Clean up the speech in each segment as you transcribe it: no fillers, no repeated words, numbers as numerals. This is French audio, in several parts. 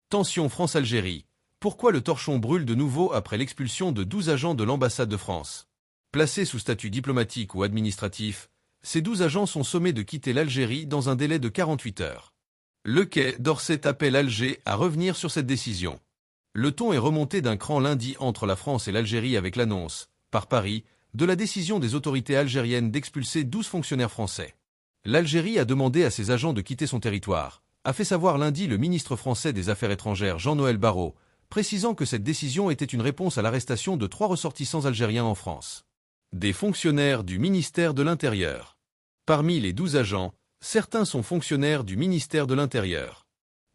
Tension France-Algérie. Pourquoi le torchon brûle de nouveau après l'expulsion de 12 agents de l'ambassade de France? Placés sous statut diplomatique ou administratif, ces 12 agents sont sommés de quitter l'Algérie dans un délai de 48 heures. Le Quai d'Orsay appelle Alger à revenir sur cette décision. Le ton est remonté d'un cran lundi entre la France et l'Algérie avec l'annonce, par Paris, de la décision des autorités algériennes d'expulser 12 fonctionnaires français. L'Algérie a demandé à ses agents de quitter son territoire, a fait savoir lundi le ministre français des Affaires étrangères Jean-Noël Barrot, précisant que cette décision était une réponse à l'arrestation de 3 ressortissants algériens en France. Des fonctionnaires du ministère de l'Intérieur. Parmi les 12 agents, certains sont fonctionnaires du ministère de l'Intérieur.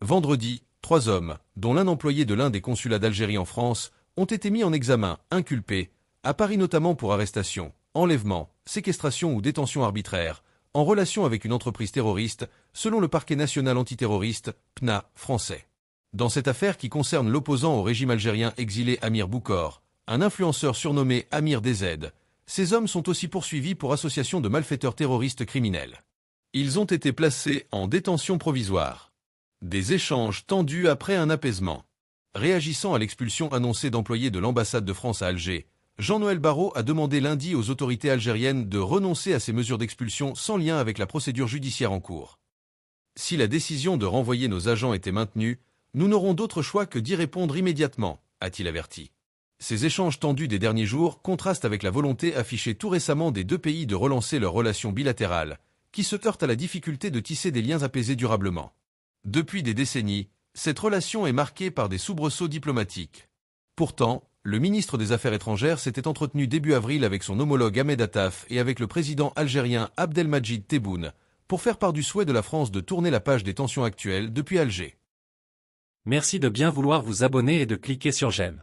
Vendredi, 3 hommes, dont l'un employé de l'un des consulats d'Algérie en France, ont été mis en examen, inculpés, à Paris notamment pour arrestation, enlèvement, séquestration ou détention arbitraire, en relation avec une entreprise terroriste, selon le parquet national antiterroriste, PNA, français. Dans cette affaire qui concerne l'opposant au régime algérien exilé Amir Boukor, un influenceur surnommé Amir DZ, ces hommes sont aussi poursuivis pour association de malfaiteurs terroristes criminels. Ils ont été placés en détention provisoire. Des échanges tendus après un apaisement. Réagissant à l'expulsion annoncée d'employés de l'ambassade de France à Alger, Jean-Noël Barrot a demandé lundi aux autorités algériennes de renoncer à ces mesures d'expulsion sans lien avec la procédure judiciaire en cours. Si la décision de renvoyer nos agents était maintenue, nous n'aurons d'autre choix que d'y répondre immédiatement, a-t-il averti. Ces échanges tendus des derniers jours contrastent avec la volonté affichée tout récemment des deux pays de relancer leurs relations bilatérales, qui se heurtent à la difficulté de tisser des liens apaisés durablement. Depuis des décennies, cette relation est marquée par des soubresauts diplomatiques. Pourtant, le ministre des Affaires étrangères s'était entretenu début avril avec son homologue Ahmed Attaf et avec le président algérien Abdelmadjid Tebboune, pour faire part du souhait de la France de tourner la page des tensions actuelles depuis Alger. Merci de bien vouloir vous abonner et de cliquer sur j'aime.